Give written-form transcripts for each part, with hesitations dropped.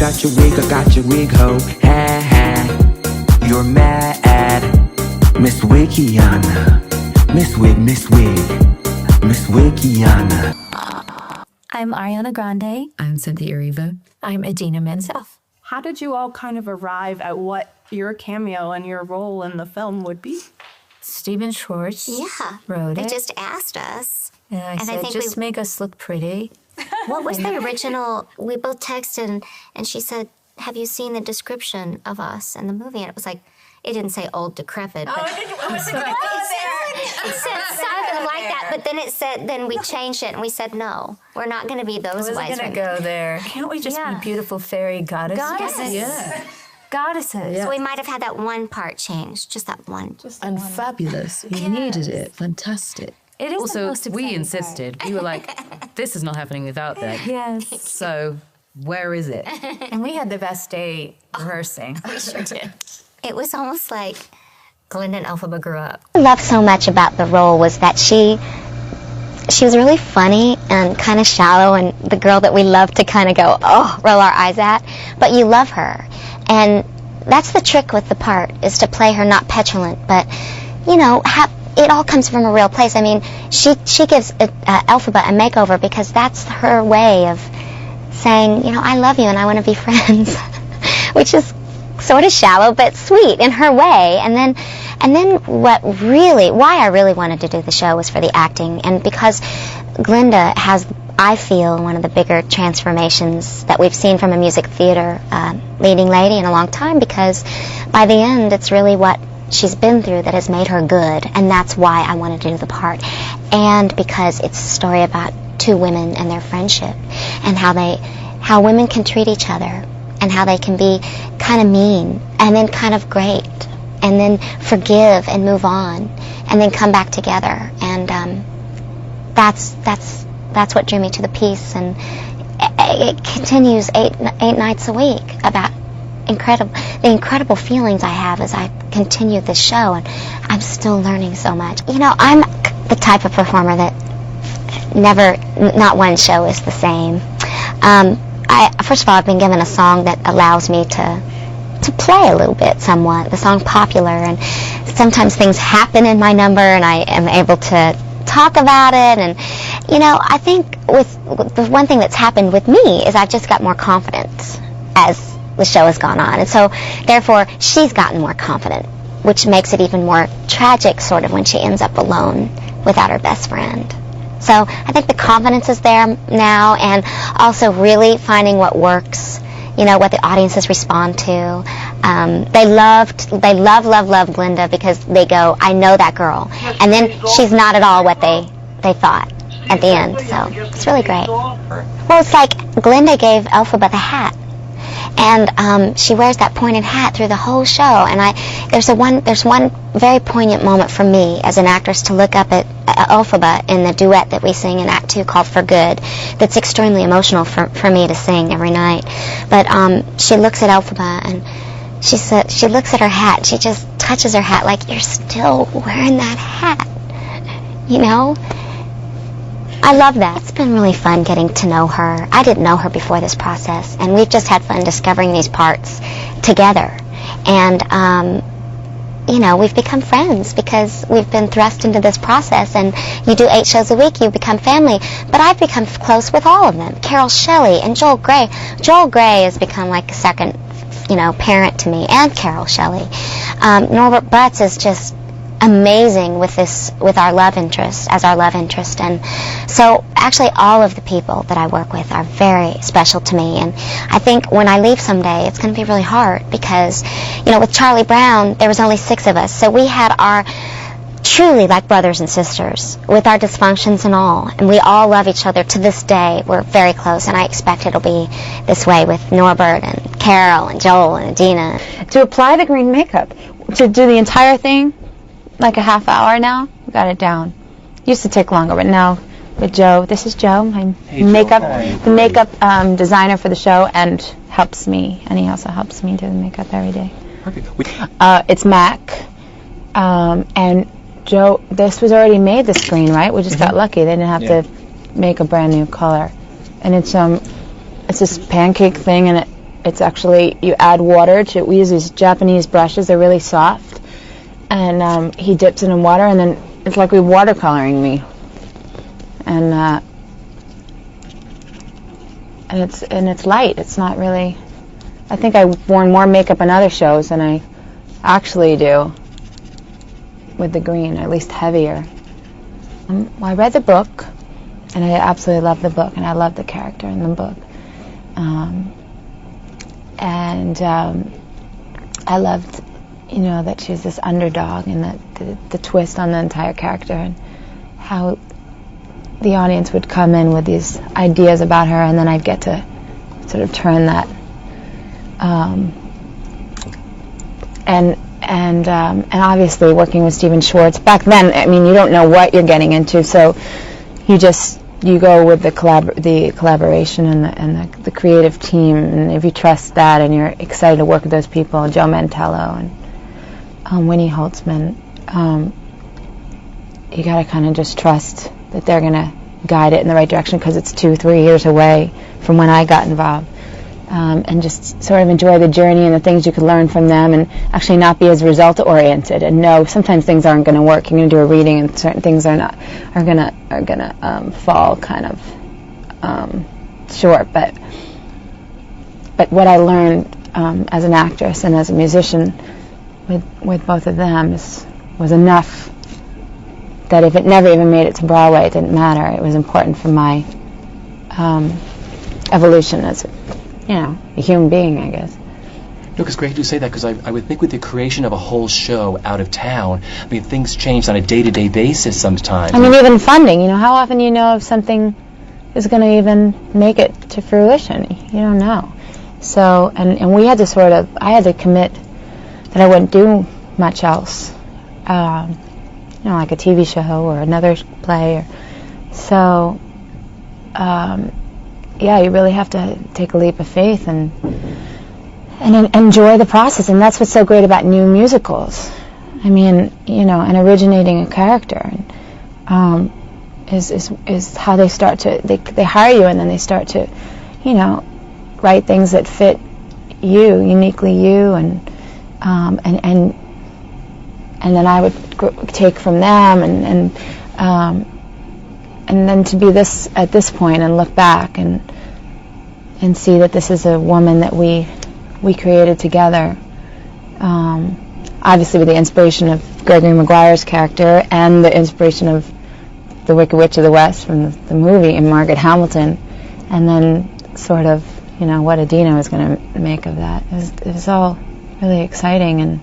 I got your wig, ho. Ha ha. You're mad. Miss Wikiana. Miss Wikiana. I'm Ariana Grande. I'm Cynthia Erivo. I'm Idina Menzel. How did you all kind of arrive at what your cameo and your role in the film would be? Steven Schwartz wrote They it. just asked us. And I said, think just make us look pretty. What was the original? We both texted, and she said, "Have you seen the description of us in the movie?" And it was like, it didn't say old, decrepit. But it said something like that, but then it said, then we changed it, and we said, no, we're not going to be those I wise wasn't going to women. go there. Can't we just be beautiful fairy goddesses? Goddesses. Yeah. Goddesses. So we might have had that one part changed, just that one. And fabulous. You needed it. Fantastic. It is the Also, most we exciting insisted. We were like, this is not happening without that. part. Yes. So, where is it? And we had the best day rehearsing. We sure did. It was almost like Glinda and Elphaba grew up. I loved so much about the role was that she was really funny and kind of shallow, and the girl that we love to kind of go, oh, roll our eyes at, but you love her. And that's the trick with the part, is to play her not petulant, but, you know, it all comes from a real place. I mean, she gives Elphaba a makeover because that's her way of saying, you know, I love you and I want to be friends, which is sort of shallow but sweet in her way. And then why I really wanted to do the show was for the acting, and because Glinda has, I feel, one of the bigger transformations that we've seen from a music theater leading lady in a long time, because by the end it's really what she's been through that has made her good, and that's why I wanted to do the part. And because it's a story about two women and their friendship, and how women can treat each other, and how they can be kind of mean and then kind of great, and then forgive and move on, and then come back together. And that's what drew me to the piece, and it continues eight nights a week about the incredible feelings I have as I continue this show, and I'm still learning so much. You know, I'm the type of performer that not one show is the same. First of all, I've been given a song that allows me to play a little bit somewhat, the song Popular, and sometimes things happen in my number and I am able to talk about it. And, you know, I think with the one thing that's happened with me is I've just got more confidence as the show has gone on, and so therefore she's gotten more confident, which makes it even more tragic sort of when she ends up alone without her best friend. So I think the confidence is there now, and also really finding what works, you know, what the audiences respond to. They love Glinda because they go, I know that girl, and then she's not at all what they thought at the end. So it's really great. Well, it's like Glinda gave Elphaba the hat, and she wears that pointed hat through the whole show. And there's one very poignant moment for me as an actress to look up at Elphaba in the duet that we sing in Act 2 called For Good. That's extremely emotional for me to sing every night. But she looks at Elphaba and she looks at her hat. And she just touches her hat like, you're still wearing that hat, you know? I love that. It's been really fun getting to know her. I didn't know her before this process, and we've just had fun discovering these parts together. And, you know, we've become friends because we've been thrust into this process, and you do 8 shows a week, you become family. But I've become close with all of them. Carol Shelley and Joel Grey. Joel Grey has become like a second, you know, parent to me, and Carol Shelley. Norbert Butz is just amazing with our love interest, and so actually all of the people that I work with are very special to me. And I think when I leave someday, it's going to be really hard because, you know, with Charlie Brown there was only 6 of us, so we had our truly like brothers and sisters with our dysfunctions and all, and we all love each other to this day. We're very close, and I expect it'll be this way with Norbert and Carol and Joel and Idina. To apply the green makeup, to do the entire thing like a half hour now, we got it down. Used to take longer, but now with Joe, this is Joe, my the makeup designer for the show, and helps me, and he also helps me do the makeup every day. Perfect. It's Mac, and Joe, this was already made, the screen, right? We just got lucky. They didn't have to make a brand new color. And it's this pancake thing, and It's actually, you add water to, we use these Japanese brushes, they're really soft, and he dips it in water, and then it's like watercoloring me. And it's light. It's not really, I think I've worn more makeup in other shows than I actually do with the green, or at least heavier. Well, I read the book, and I absolutely love the book, and I love the character in the book. I loved, that she was this underdog, and that the twist on the entire character, and how the audience would come in with these ideas about her, and then I'd get to sort of turn that. And obviously working with Stephen Schwartz back then, I mean, you don't know what you're getting into, so you go with the collaboration and the creative team, and if you trust that and you're excited to work with those people, Joe Mantello and Winnie Holtzman, you got to kind of just trust that they're going to guide it in the right direction, because it's 2-3 years away from when I got involved. And just sort of enjoy the journey and the things you could learn from them, and actually not be as result-oriented, and know sometimes things aren't going to work. You're going to do a reading, and certain things are gonna fall kind of short. But what I learned as an actress and as a musician with both of them was enough that if it never even made it to Broadway, it didn't matter. It was important for my evolution as a human being, I guess. No, it's great you say that, because I would think with the creation of a whole show out of town, I mean, things change on a day-to-day basis sometimes. I mean, even funding, how often you know if something is going to even make it to fruition? You don't know. So, and we had to I had to commit that I wouldn't do much else, like a TV show or another play. So, you really have to take a leap of faith and enjoy the process, and that's what's so great about new musicals. I mean, and originating a character is how they start to they hire you, and then they start to, write things that fit you, uniquely you, and then I would take from them, and then to be at this point and look back and see that this is a woman that we created together, obviously with the inspiration of Gregory Maguire's character and the inspiration of the Wicked Witch of the West from the movie, and Margaret Hamilton, and then sort of, what Adina was going to make of that. It was all really exciting, and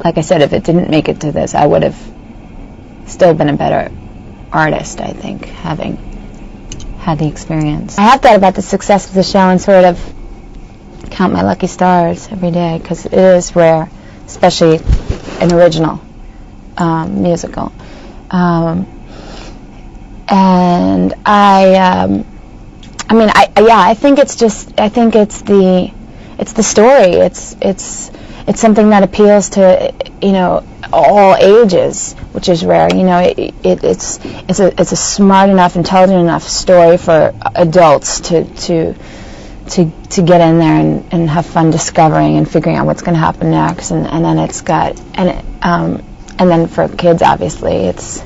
like I said, if it didn't make it to this, I would have still been a better artist, I think, having had the experience. I have thought about the success of the show and sort of count my lucky stars every day, because it is rare, especially an original musical. And I think it's the story. It's something that appeals to all ages, which is rare. It's a smart enough, intelligent enough story for adults to get in there and have fun discovering and figuring out what's going to happen next, and then it's got and then for kids, obviously, it's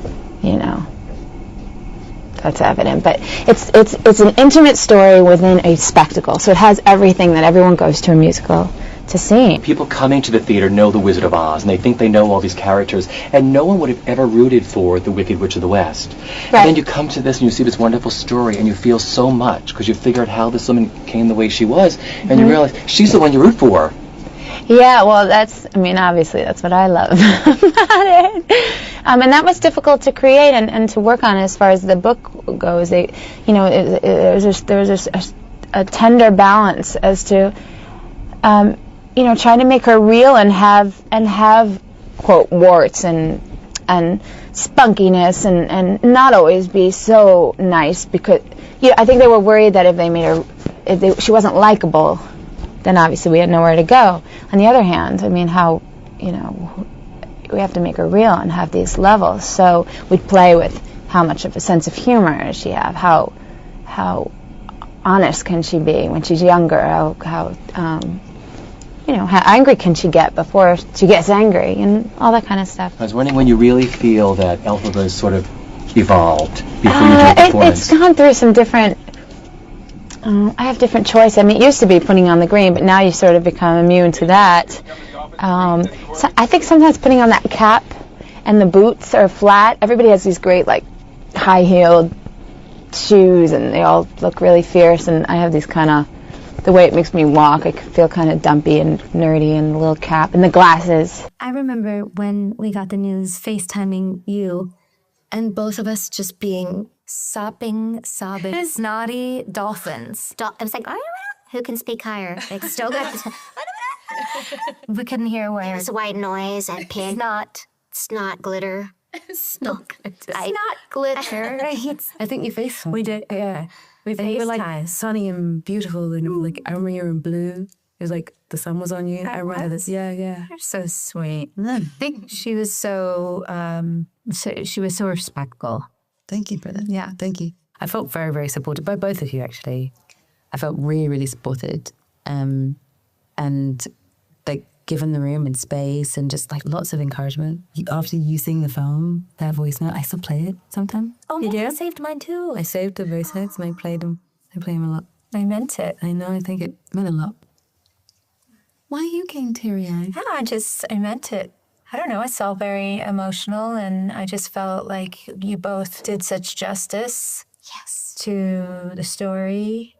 that's evident, but it's an intimate story within a spectacle, so it has everything that everyone goes to a musical to see. People coming to the theater know The Wizard of Oz, and they think they know all these characters, and no one would have ever rooted for the Wicked Witch of the West. Right. And then you come to this and you see this wonderful story, and you feel so much, because you figure out how this woman came the way she was, and you realize she's the one you root for. Yeah, well, obviously that's what I love about it. And that was difficult to create and to work on as far as the book goes. There was a tender balance as to, trying to make her real and have quote warts and spunkiness and not always be so nice, because I think they were worried that if they made her, she wasn't likable, then obviously we had nowhere to go. On the other hand, how we have to make her real and have these levels, so we'd play with how much of a sense of humor does she have, how honest can she be when she's younger? How angry can she get before she gets angry, and all that kind of stuff. I was wondering when you really feel that Elphaba is sort of evolved before you do a performance. It's gone through some different. I have different choice. I mean, it used to be putting on the green, but now you sort of become immune to that. So I think sometimes putting on that cap and the boots are flat. Everybody has these great, like, high-heeled shoes, and they all look really fierce, and I have these kind of, the way it makes me walk, I feel kind of dumpy and nerdy, and the little cap and the glasses. I remember when we got the news, FaceTiming you, and both of us just being sobbing, snotty dolphins. I was like, who can speak higher? Like, still good. We couldn't hear There words. was white noise and pin. Snot glitter. Snot glitter. I think you FaceTime. We did, yeah. We And you were like FaceTime. sunny and beautiful, and like I remember you were in blue. It was like the sun was on you. I remember this. Yeah. You're so sweet. I think she was so respectful. Thank you for that. Yeah. Thank you. I felt very, very supported by both of you, actually. I felt really, really supported. And like given the room and space and just like lots of encouragement. After you sing the film, that voice note, I still play it sometimes. Oh, Did yeah, you? I saved mine too. I saved the voice notes and I play them a lot. I meant it. I know, I think it meant a lot. Why are you getting teary-eyed? Yeah, I meant it. I don't know, I felt very emotional, and I just felt like you both did such justice to the story.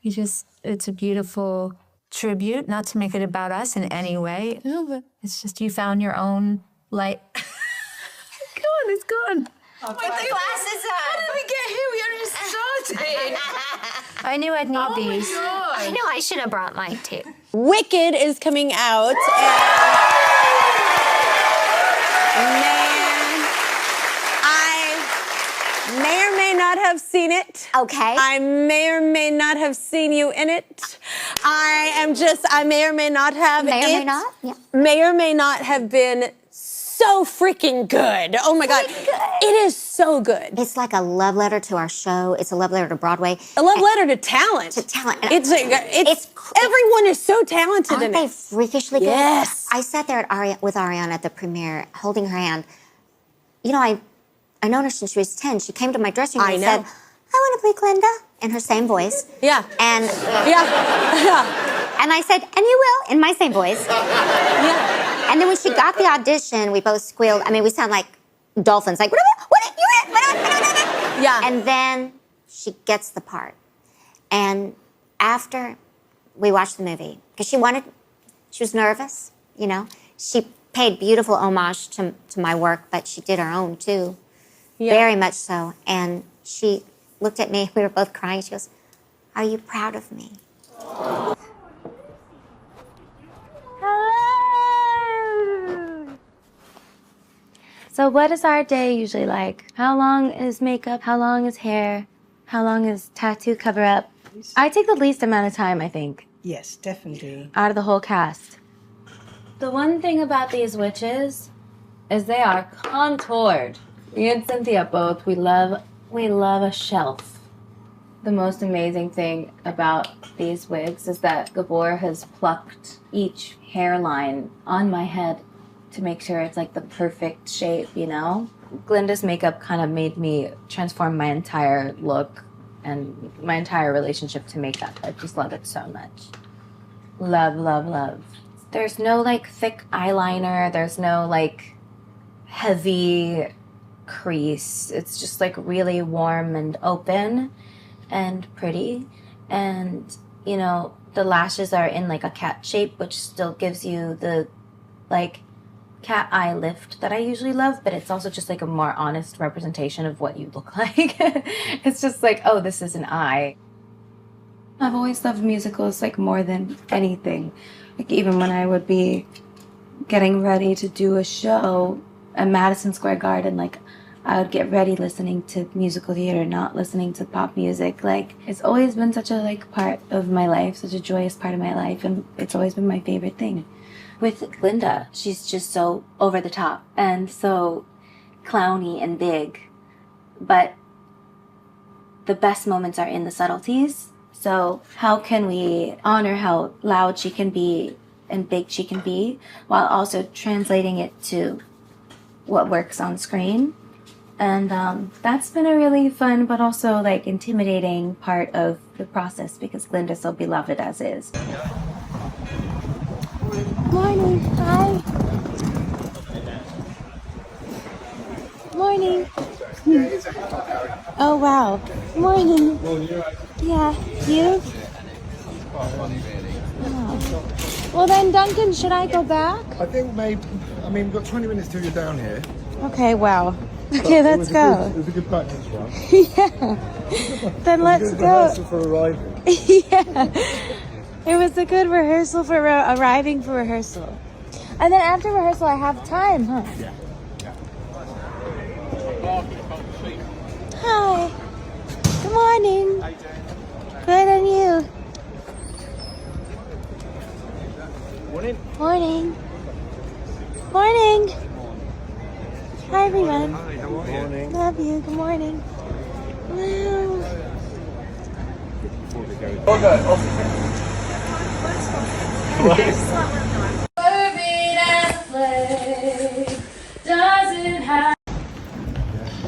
It's a beautiful tribute, not to make it about us in any way. No, but It's just you found your own light. it's gone. With the glasses on. How did we get here? We only just started. I knew I'd need these. I know I should have brought mine too. Wicked is coming out, and man, I may or may not have seen it. Okay. I may or may not have seen you in it. I may or may not have May or it. may not? Yeah. May or may not have been so freaking good. Oh my God. It is so good. It's like a love letter to our show. It's a love letter to Broadway. A love letter to talent. To talent. And It's everyone is so talented aren't in they it. freakishly good? Yes. I sat there with Ariana at the premiere, holding her hand. You know, I've known her since she was 10. She came to my dressing room I and know. said, I want to play Glinda, in her same voice. Yeah. And Yeah. and I said, and you will, in my same voice. Yeah. And then when she got the audition, we both squealed. I mean, we sound like dolphins, like, what? Yeah. And then she gets the part. And after we watched the movie, because she was nervous, you know. She paid beautiful homage to my work, but she did her own too. Yeah. Very much so. And she looked at me, we were both crying. She goes, are you proud of me? So what is our day usually like? How long is makeup? How long is hair? How long is tattoo cover-up? I take the least amount of time, I think, Yes, definitely. out of the whole cast. The one thing about these witches is they are contoured. Me and Cynthia both, we love a shelf. The most amazing thing about these wigs is that Gabor has plucked each hairline on my head to make sure it's like the perfect shape, you know? Glinda's makeup kind of made me transform my entire look and my entire relationship to makeup. I just love it so much. Love, love, love. There's no like thick eyeliner. There's no like heavy crease. It's just like really warm and open and pretty. And, you know, the lashes are in like a cat shape, which still gives you the like cat eye lift that I usually love, but it's also just like a more honest representation of what you look like. It's just like, oh, this is an eye. I've always loved musicals like more than anything. Like even when I would be getting ready to do a show at Madison Square Garden, like I would get ready listening to musical theater, not listening to pop music. Like it's always been such a like part of my life, such a joyous part of my life, and it's always been my favorite thing. With Glinda, she's just so over the top and so clowny and big, but the best moments are in the subtleties. So how can we honor how loud she can be and big she can be while also translating it to what works on screen? And that's been a really fun but also like intimidating part of the process because Glinda's so beloved as is. Morning. Hi. Morning. Oh, wow. Morning. Yeah, you? Oh. Well then, Duncan, should I go back? I think maybe, we've got 20 minutes till you're down here. Okay, wow. Okay, let's go. It was a good practice run. Yeah. Then let's go. Rehearsal for arriving. Yeah. It was a good rehearsal for arriving for rehearsal. And then after rehearsal, I have time, huh? Yeah. Hi. Good morning. Good, and you? Morning. Morning. Morning. Hi, everyone. Hi, how are you? Morning. Love you. Good morning. Wow.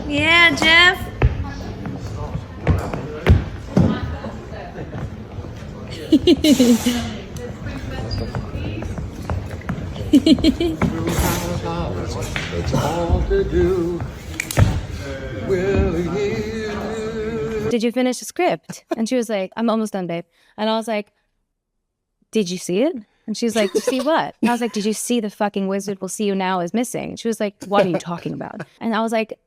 Yeah, Jeff. It's all to do. Will you? Did you finish the script? And she was like, I'm almost done, babe. And I was like, did you see it? And she was like, see what? And I was like, did you see the fucking wizard will see you now is missing? And she was like, what are you talking about? And I was like,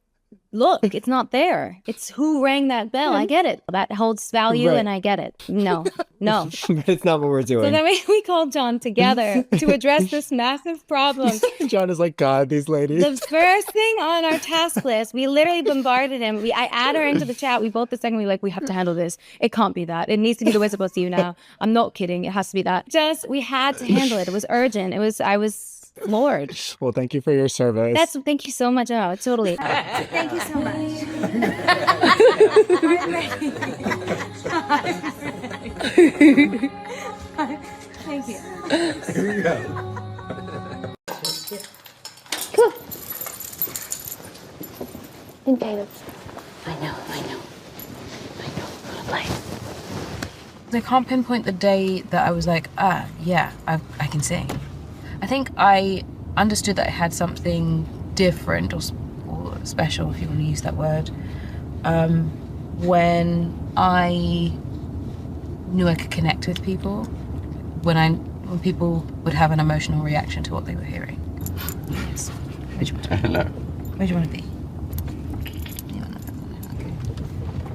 look, it's not there. It's who rang that bell. I get it. That holds value and I get it. No. But it's not what we're doing. So then we called John together to address this massive problem. John is like, God, these ladies. The first thing on our task list, we literally bombarded him. I add her into the chat. We both the second we like, we have to handle this. It can't be that. It needs to be the wizard will see you now. I'm not kidding. It has to be that. We had to handle it. It was urgent. I was floored. Well, thank you for your service. Thank you so much. Oh, totally. Thank you so much. Thank you. Here you go. Cool. In Caleb. I know. Play. I can't pinpoint the day that I was like, yeah, I can sing. I think I understood that I had something different or special, if you want to use that word, when I knew I could connect with people, when people would have an emotional reaction to what they were hearing. Yes. Where do you want to be? Hello. Where do you want to be?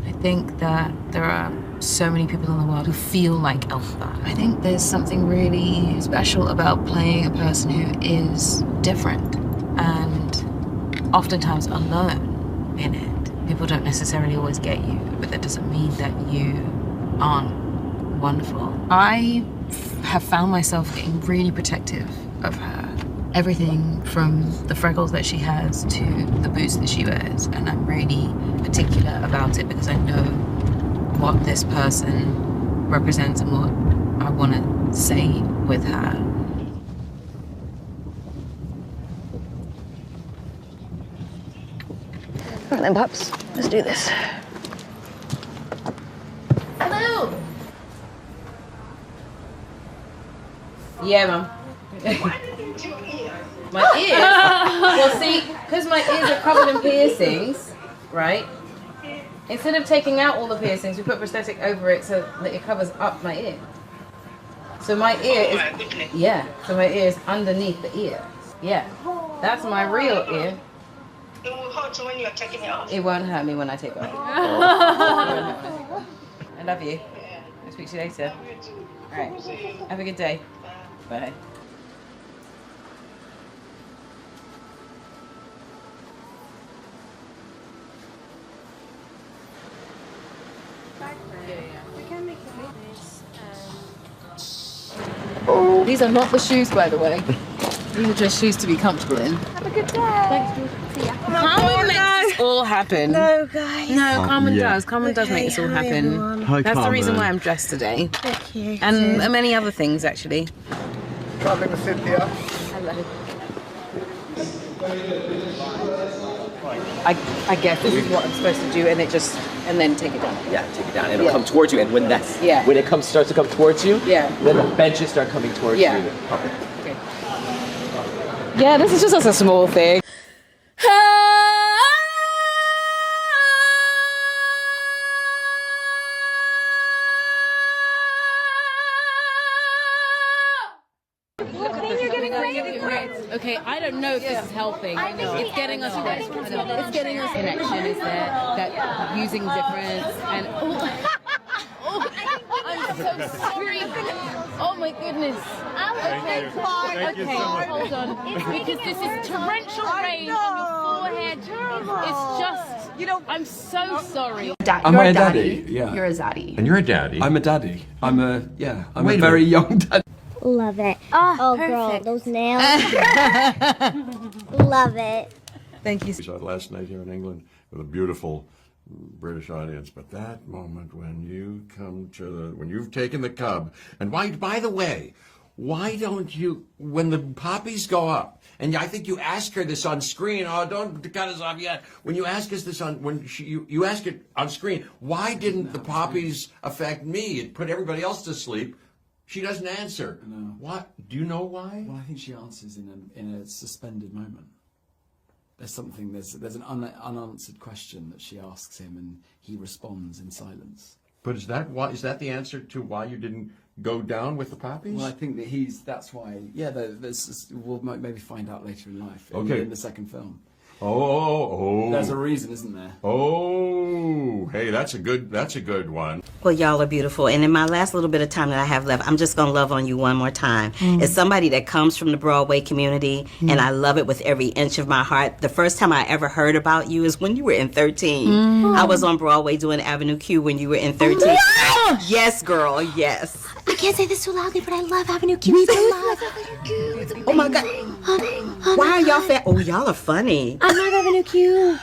I think that there are so many people in the world who feel like Elphaba. I think there's something really special about playing a person who is different and oftentimes alone in it. People don't necessarily always get you, but that doesn't mean that you aren't wonderful. I have found myself getting really protective of her. Everything from the freckles that she has to the boots that she wears, and I'm really particular about it because I know what this person represents and what I want to say with her. All right then, pups. Let's do this. Hello! Yeah, Mum. My ears? Well, see, because my ears are covered in piercings, right? Instead of taking out all the piercings, we put prosthetic over it so that it covers up my ear. So my ear is, yeah, so my ear is underneath the ear. Yeah, that's my real ear. It will hurt you when you're taking it off. It won't hurt me when I take it off. I love you. I'll speak to you later. All right, have a good day. Bye. These are not the shoes, by the way. These are just shoes to be comfortable in. Have a good day. Thanks, Jules. See ya. How are we meant to all happen. No, guys. No, Carmen yeah. does. Carmen does make this all hi, happen. everyone. Hi, That's the reason Carmen. why I'm dressed today. Thank you. And many other things, actually. Coming, Cynthia. Hello. I guess this is what I'm supposed to do, and then take it down. Yeah, take it down. It'll come towards you, and when when it starts to come towards you, then the benches start coming towards you. Okay. Yeah, this is just a small thing. Okay, I don't know if this is helping. It's getting us there. It's getting us connection is there. That using difference and I'm so sorry. Oh my goodness. Okay, hold on. Because this is torrential rain on your forehead. It's just, I'm so sorry. Am I a daddy? Yeah. You're a zaddy. And you're a daddy? I'm a daddy. I'm a Wait a very minute. young daddy. Love it. Oh, girl, those nails. Love it. Thank you. We saw it last night here in England with a beautiful British audience, but that moment when you come to when you've taken the cub, and by the way, why don't you, when the poppies go up, and I think you ask her this on screen, oh, don't cut us off yet, when you ask us this you ask it on screen, why didn't the poppies affect me? It put everybody else to sleep. She doesn't answer. No. What? Do you know why? Well, I think she answers in a suspended moment. There's something. There's an unanswered question that she asks him, and he responds in silence. But is that the answer to why you didn't go down with the poppies? Well, I think that that's why. Yeah, we'll maybe find out later in life. Okay. In the second film. Oh. There's a reason, isn't there? Oh, hey, that's a good one. Well, y'all are beautiful. And in my last little bit of time that I have left, I'm just going to love on you one more time. As somebody that comes from the Broadway community, and I love it with every inch of my heart, the first time I ever heard about you is when you were in 13. I was on Broadway doing Avenue Q when you were in 13. Oh, yes, girl, yes. I can't say this too loudly, but I love Avenue Q so much. Oh my God. Why are y'all Oh, y'all are funny. I love Avenue Q.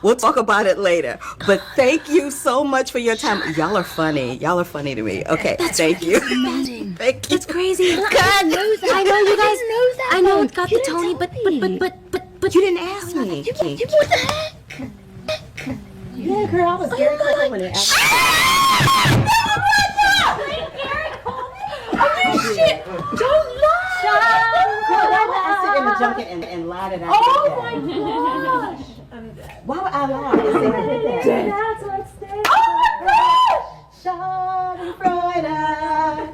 We'll talk about it later. But thank you so much for your time. Y'all are funny. Y'all are funny to me. Okay, thank you. Amazing. Thank you. That's crazy. I know you guys know that. I know it got the Tony, but you didn't ask me. What the heck? Yeah, girl, I was Gary Coleman and Oh, shit. Don't lie. I sit in the junket and lied it out. Oh, my gosh. Why would I lie? I said I did that. That's on stage. Oh, my gosh.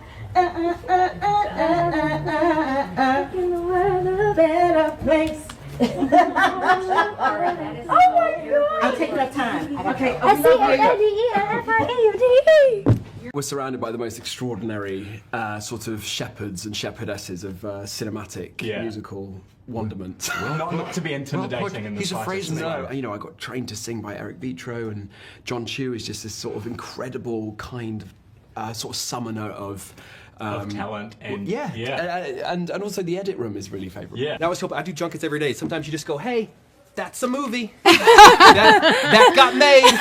In the world a better place. Oh, my God. I'll take enough time. Okay. SCANDEFIEUD. We're surrounded by the most extraordinary sort of shepherds and shepherdesses of cinematic musical wonderment. Not to be intimidating in the He's a slightest. phrase. You know, I got trained to sing by Eric Vitro, and John Chu is just this sort of incredible kind of sort of summoner of talent and and also the edit room is really favourable. Yeah. Now I do junkets every day. Sometimes you just go, hey, that's a movie. that got made.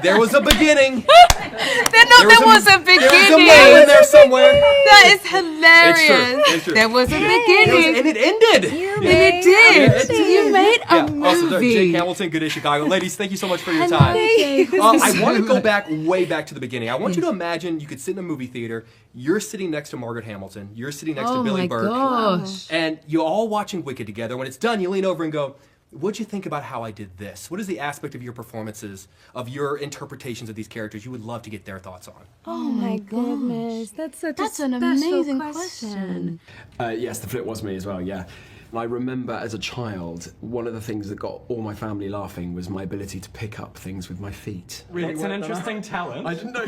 There was a beginning. There was a beginning. There was a moment in there somewhere. That is hilarious. It's true. There was a beginning. And it ended. And it did. You made a Also, movie. Jake Hamilton, good day, Chicago. Ladies, thank you so much for your time. I want to go back way back to the beginning. I want you to imagine you could sit in a movie theater. You're sitting next to Margaret Hamilton. You're sitting next to Billy Burke. Gosh. And you're all watching Wicked together. When it's done, you lean over and go, what'd you think about how I did this? What is the aspect of your performances, of your interpretations of these characters you would love to get their thoughts on? Oh my goodness, that's an amazing question. Yes, the flip was me as well, yeah. I remember as a child, one of the things that got all my family laughing was my ability to pick up things with my feet. It's an interesting talent. I didn't know.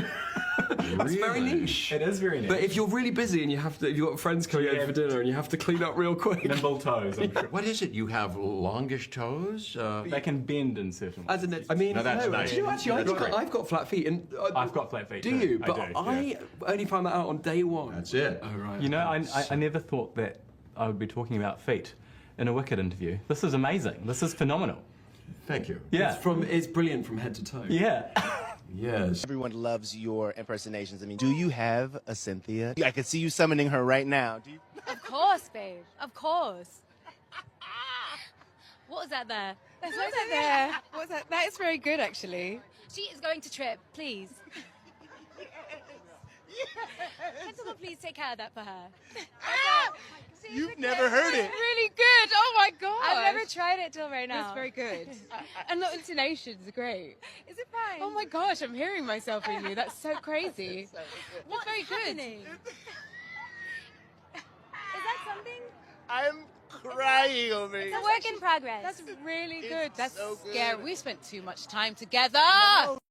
That's very niche. It is very niche. But if you're really busy and you've got friends coming over for dinner and you have to clean up real quick. Nimble toes, I'm sure. What is it? You have longish toes? They can bend in certain ways. No, that's nice. You know, actually, That's great. I've got flat feet. And I've got flat feet Do too. you? I But do, I only found that out on day one. That's it. Oh, right. You know, I never thought that I would be talking about feet in a Wicked interview. This is amazing. This is phenomenal. Thank you. Yeah. It's brilliant from head to toe. Yeah. Yes. Everyone loves your impersonations. I mean, do you have a Cynthia? I can see you summoning her right now. Do you? Of course, babe. Of course. What was that there? What was that there? What was that? That is very good, actually. She is going to trip. Please. Can someone please take care of that for her? You've never heard it. Really good. Oh my god. I've never tried it till right now. It's very good. And the intonations are great. Is it fine? Oh my gosh, I'm hearing myself in you. That's so crazy. What's very good? Is that something? I'm crying over It's here. a work in progress. That's really good. That's so good. scary. We spent too much time together.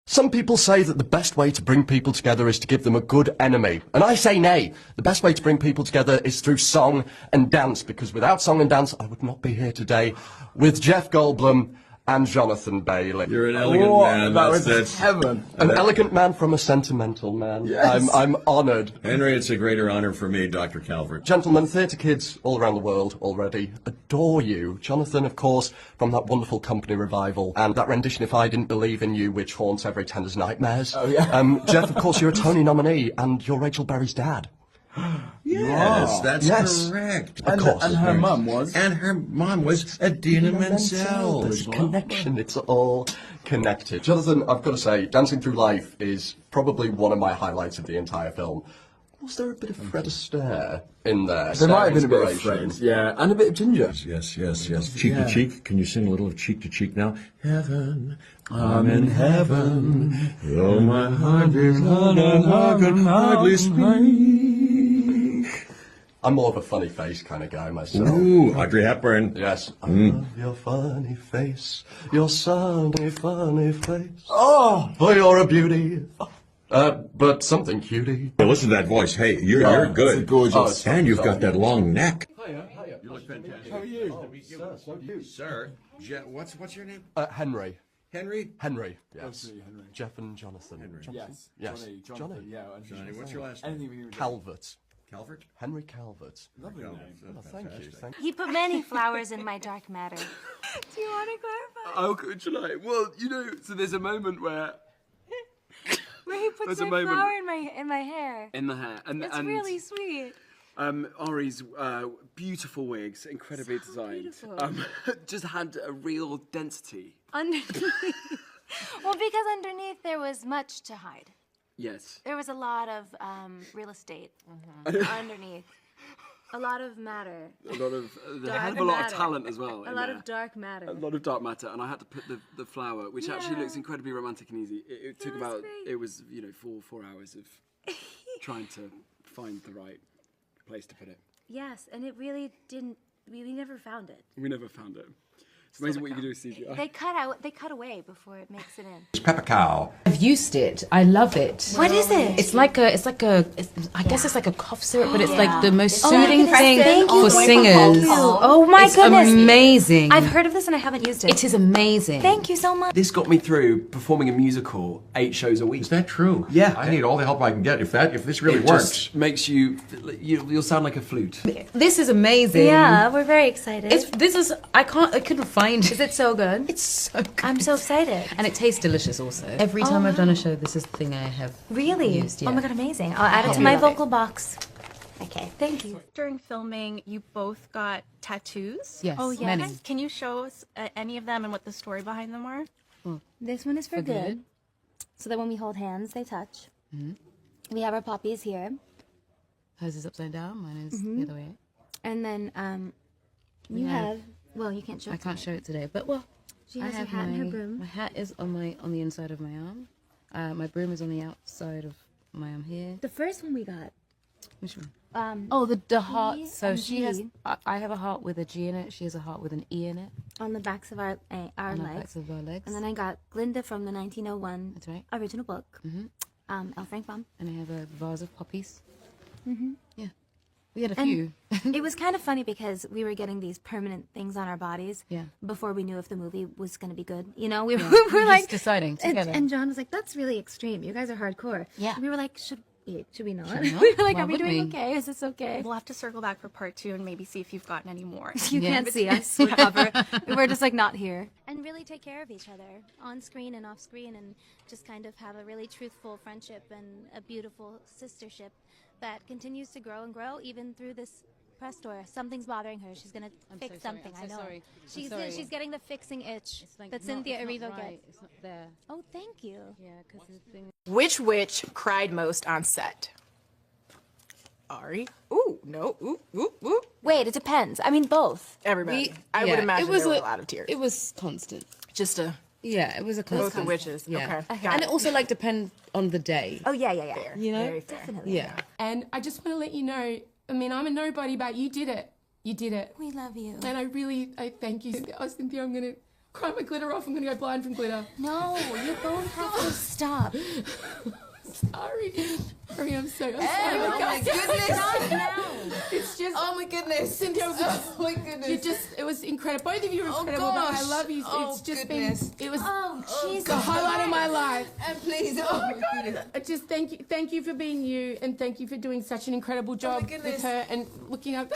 Some people say that the best way to bring people together is to give them a good enemy. And I say nay. The best way to bring people together is through song and dance, because without song and dance, I would not be here today with Jeff Goldblum and Jonathan Bailey. You're an elegant man. That's heaven. An elegant man from a sentimental man. Yes. I'm honoured. Henry, it's a greater honor for me, Dr. Calvert. Gentlemen, theatre kids all around the world already adore you. Jonathan, of course, from that wonderful Company revival, and that rendition, If I Didn't Believe in You, which haunts every tender's nightmares. Oh, yeah. Jeff, of course, you're a Tony nominee, and you're Rachel Berry's dad. Yes, that's Yes. correct. Of course. And her mom was? And her mom was Adina Menzel. There's a connection. It's all connected. Jonathan, I've got to say, Dancing Through Life is probably one of my highlights of the entire film. Was there a bit of Fred Astaire in there? There might have been a bit of Inspiration. Fred, yeah, and a bit of Ginger. Yes. Cheek Yeah. to cheek. Can you sing a little of Cheek to Cheek now? Heaven, I'm in heaven. Though my heart is on and I can hardly speak. I'm more of a funny face kind of guy myself. Ooh, Audrey Hepburn. Yes. I love your funny face, your sunny, funny face. Oh, oh, you're a beauty. But something cutie. Hey, listen to that voice. Hey, you're good. It's gorgeous. And you've got that long neck. Hiya. You look fantastic. How are you? So do you. Sir, what's your name? Henry. Henry? Henry, yes. Absolutely, Henry. Jeff and Jonathan. Henry. Yes. Yes. Johnny. Jonathan, yeah. Johnny, what's your last name? Anything we can do. Calvert. Calvert? Henry Calvert. Lovely name. Oh, thank you. Thank you. He put many flowers in my dark matter. Do you want to clarify? Oh, could you like? Well, you know, so there's a moment where Where he puts There's a my moment- flower in my hair. in the hair, and It's really sweet. Ari's beautiful wigs, incredibly designed, beautiful. just had a real density. Underneath. Well, because underneath there was much to hide. Yes. There was a lot of real estate underneath. A lot of matter. A lot of they Dark have a lot of matter. talent as well. A in lot there. of dark matter. A lot of dark matter, and I had to put the flower, which actually Yeah. looks incredibly romantic and easy. It took was about great. it was 4 hours of trying to find the right place to put it. Yes, and it really didn't. We never found it. We never found it. It's amazing what you can do with CGI. They cut away before it makes it in. It's Pepper Cow. I've used it. I love it. What is it? It's like a. I guess it's like a cough syrup, but it's Yeah. like the most Oh my soothing goodness, thing thank you. for singers. Oh my It's goodness. amazing. I've heard of this and I haven't used it. It is amazing. Thank you so much. This got me through performing a musical 8 shows a week. Is that true? Yeah. I need all the help I can get. If this really It works. just makes you'll sound like a flute. This is amazing. Yeah, we're very excited. I couldn't find. Is it so good? It's so good. I'm so excited. And it tastes delicious also. Every time I've done a show, this is the thing I have Really? used. Yeah. Oh my god, amazing. I'll add it to Yeah. my vocal box. Okay, thank you. During filming, you both got tattoos. Yes, Oh, yeah. many. Can you show us any of them and what the story behind them are? This one is for For good. good. So that when we hold hands, they touch. Mhm. We have our poppies here. Hers is upside down. Mine is Mhm. the other way. And then you Yeah. have, well, you can't show it I can't today. show it today, but well, She I has her have hat and her my- broom. My hat is on the inside of my arm. My broom is on the outside of my arm here. The first one we got. Which one? Oh, The heart. G So and she has. G. I have a heart with a G in it. She has a heart with an E in it. On the backs of our On the legs. backs of our legs. And then I got Glinda from the 1901 That's right. original book. Mhm. L. Frank Baum. And I have a vase of poppies. Mm-hmm. Yeah. We had a And few. it was kind of funny because we were getting these permanent things on our bodies Yeah. before we knew if the movie was going to be good. You know, we Yeah. were We're like just deciding and, together. and John was like, "That's really extreme. You guys are hardcore." Yeah. And we were like, "Should Should we not? Should we not? Like, Why are we would doing we? okay? Is this okay? We'll have to circle back for part 2 and maybe see if you've gotten any more. You can't see us recover. We're just like not here. And really take care of each other on screen and off screen, and just kind of have a really truthful friendship and a beautiful sistership that continues to grow and grow even through this press tour. Something's bothering her. She's gonna fix something. I know. She's getting the fixing itch that Cynthia Erivo gets. It's not there. Oh, thank you. Yeah, because the thing. Which witch cried most on set? Ari? Ooh, no. Ooh. Wait, it depends. I mean, both. Everybody. I would imagine there were a lot of tears. It was constant. Just a... Yeah, it was a constant. Both the witches. Yeah. Okay. And it also like depend on the day. Oh, yeah. Fair. You know? Very fair. Definitely. Yeah. And I just want to let you know, I mean, I'm a nobody, but you did it. You did it. We love you. And I thank you. Oh, Cynthia, I'm going to cry my glitter off. I'm going to go blind from glitter. No, you both have to stop. Sorry, I'm sorry. Oh my goodness. It's just... Oh my goodness. Cynthia, oh my goodness. it was incredible. Both of you were incredible, but I love you. It's just goodness. been... It was Jesus. the highlight of my life. And please, oh my goodness. I just thank you for being you, and thank you for doing such an incredible job with her and looking up.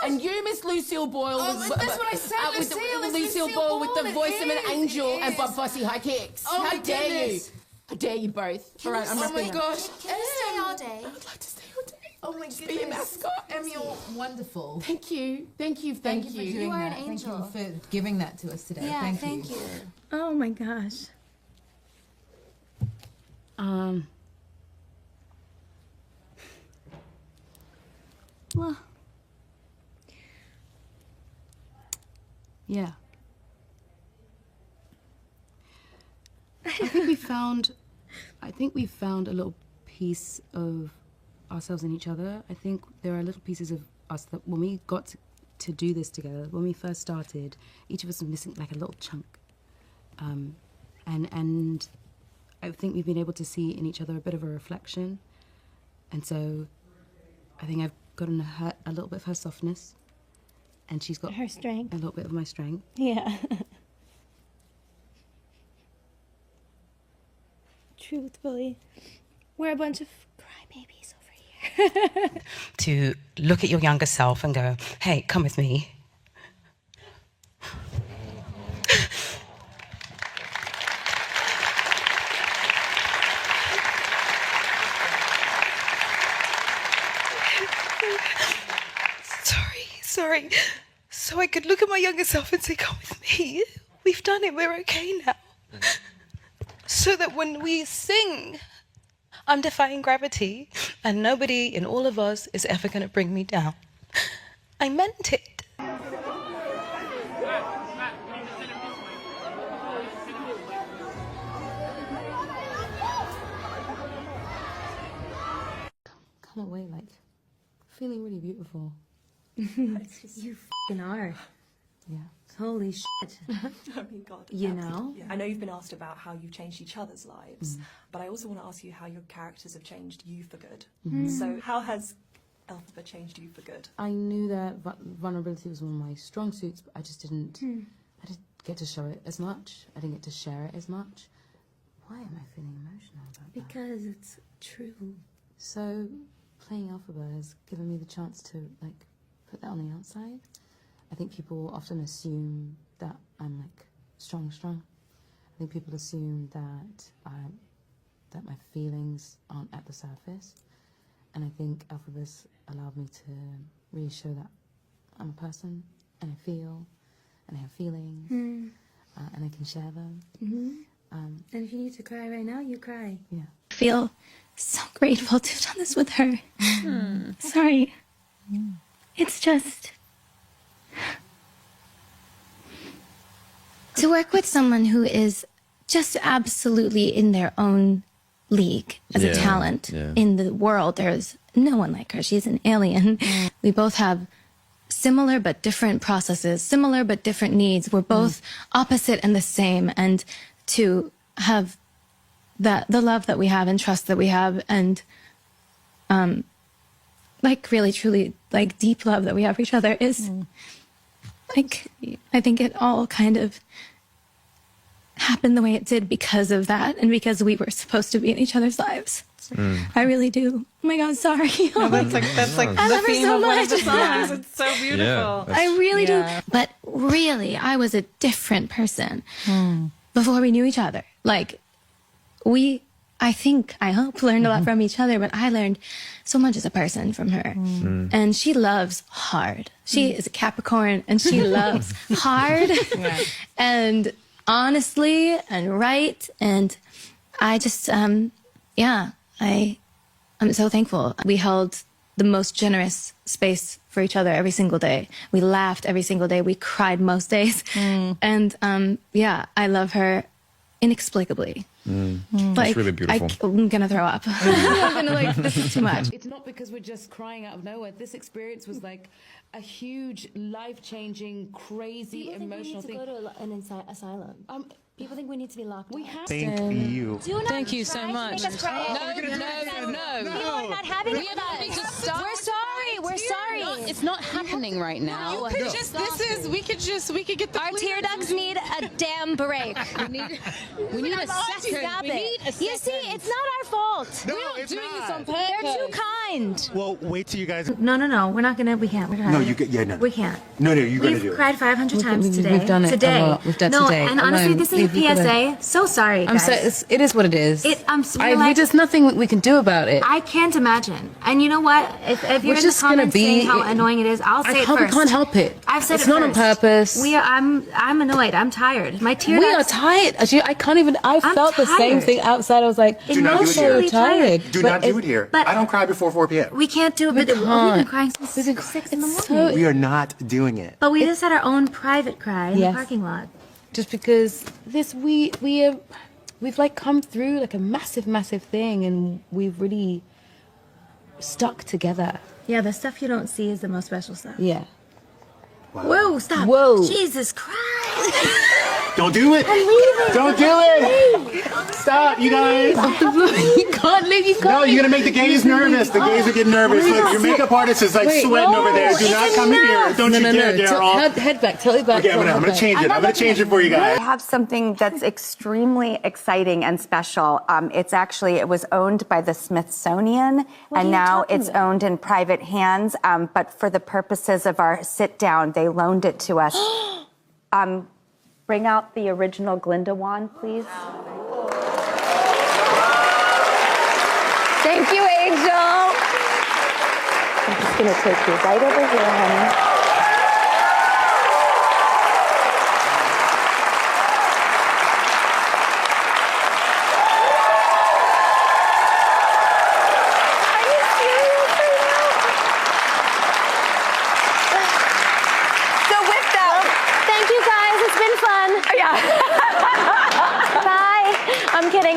And you, Miss Lucille Boyle. That's what I said, with Lucille Boyle with the voice of an angel and Bob Fosse high kicks. Oh How my dare goodness. you? How dare you both? All right, I'm Oh wrapping my up. gosh. Can you stay all day? I would like to stay all day. Oh my Just be a mascot. Em, you're wonderful. Thank you. Thank you. Thank you for doing You are that. an angel. Thank you for giving that to us today. Yeah, thank you. Oh my gosh. Well, yeah. I think we found a little piece of ourselves in each other. I think there are little pieces of us that when we got to do this together, when we first started, each of us was missing like a little chunk. And I think we've been able to see in each other a bit of a reflection. And so I think I've gotten a little bit of her softness, and she's got Her strength. a little bit of my strength. Yeah. Truthfully, we're a bunch of crybabies over here. To look at your younger self and go, hey, come with me. Sorry. So I could look at my younger self and say, come with me. We've done it. We're okay now. So that when we sing, I'm defying gravity, and nobody in all of us is ever going to bring me down. I meant it. Come away like feeling really beautiful. You f***ing are. Yeah. Holy shit. I mean, God. You know? I know you've been asked about how you've changed each other's lives, but I also want to ask you how your characters have changed you for good. So how has Elphaba changed you for good? I knew that vulnerability was one of my strong suits, but I just didn't. I didn't get to show it as much. I didn't get to share it as much. Why am I feeling emotional about that? Because it's true. So playing Elphaba has given me the chance to like put that on the outside. I think people often assume that I'm like strong. I think people assume that that my feelings aren't at the surface, and I think Elphaba's allowed me to really show that I'm a person, and I feel, and I have feelings, and I can share them. And if you need to cry right now, you cry. Yeah. I feel so grateful to have done this with her. Sorry. It's just... to work with someone who is just absolutely in their own league as a talent in the world. There's no one like her. She's an alien. We both have similar but different processes, similar but different needs. We're both opposite and the same. And to have the love that we have and trust that we have, and like really truly like deep love that we have for each other is like, I think it all kind of happened the way it did because of that, and because we were supposed to be in each other's lives. I really do. Oh my God, sorry. No, that's like I the love her theme so of one of the much. songs. It's so beautiful. I really do. But really, I was a different person before we knew each other. Like, I hope, learned a lot from each other, but I learned so much as a person from her. And she loves hard. She is a Capricorn, and she loves hard and honestly and right. And I just, I'm so thankful. We held the most generous space for each other every single day. We laughed every single day. We cried most days. And I love her inexplicably. That's really beautiful. I'm gonna throw up. I'm gonna this is too much. It's not because we're just crying out of nowhere. This experience was like a huge, life-changing, crazy, emotional thing. People think we need to go to an asylum. People think we need to be locked up. Thank you. Thank you so much. Make us cry. No. You are not having We need to stop. We're sorry. We're sorry. It's not happening right now. We could get the Our tear ducts need a damn break. We need a second. Stop We it. need a second. You see, it's not our fault. No, We're not it's doing not. this on purpose. They're too kind. Well, wait till you guys. No. We're not gonna. We can't. We're gonna. No, you get. Yeah, no. We can't. No, you gotta We've do it. cried 500 times today. We've done it a lot. We've done no, today. and honestly, Alone. this is a We've gotta- PSA. So sorry, guys. It is what it is. There's nothing we can do about it. I can't imagine. And you know what? If you're We're in just the gonna comments saying how annoying it is, I'll say it We first. can't help it. I've said it's it not on first. purpose. I'm annoyed. I'm tired. My tear We are ducts. tired. Actually, I can't even. I I'm felt the same tired. thing outside. I was like, Do not do it so here. tired. Do But not do it here. but- I don't cry before 4 p.m. We can't do it. We But we've been can't. crying since 6 in the morning. We are not doing it. But we just had our own private cry in the Yes. parking lot. Just because we've like come through like a massive thing, and we've really stuck together. Yeah, the stuff you don't see is the most special stuff. Yeah. Whoa, stop. Whoa. Jesus Christ. Don't do it. I'm leaving. Don't do it. Stop, you guys. You can't leave. You can't. No, you're gonna make the gays nervous. The gays are getting nervous. Look, your makeup artist is like sweating over there. Do not come in here. Don't you dare, Daryl. Head back. Tell it back. Okay, I'm gonna change it. I'm gonna change it for you guys. I have something that's extremely exciting and special. It was owned by the Smithsonian, and now it's owned in private hands. But for the purposes of our sit down, they loaned it to us. Bring out the original Glinda wand, please. Thank you, Angel. I'm just gonna take you right over here, honey.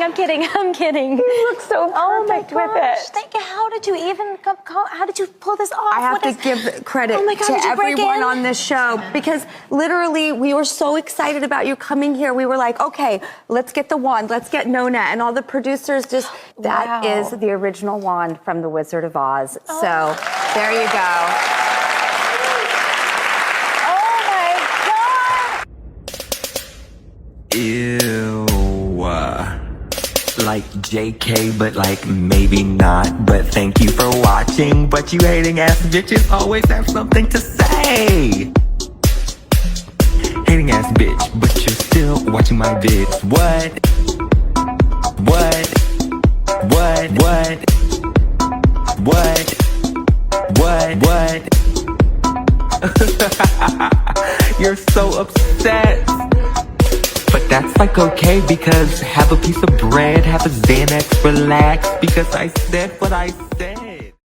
I'm kidding. You look so perfect with it. Thank you. How did you even how did you pull this off? I have to give credit to everyone on this show because literally we were so excited about you coming here. We were like, okay, let's get the wand, let's get Nona, and all the producers just, that is the original wand from The Wizard of Oz. So there you go. Ew. Like JK, but like maybe not. But thank you for watching. But you hating ass bitches always have something to say. Hating ass bitch, but you're still watching my vids. What? You're so upset. But that's like okay, because have a piece of bread, have a Xanax, relax, because I said what I said.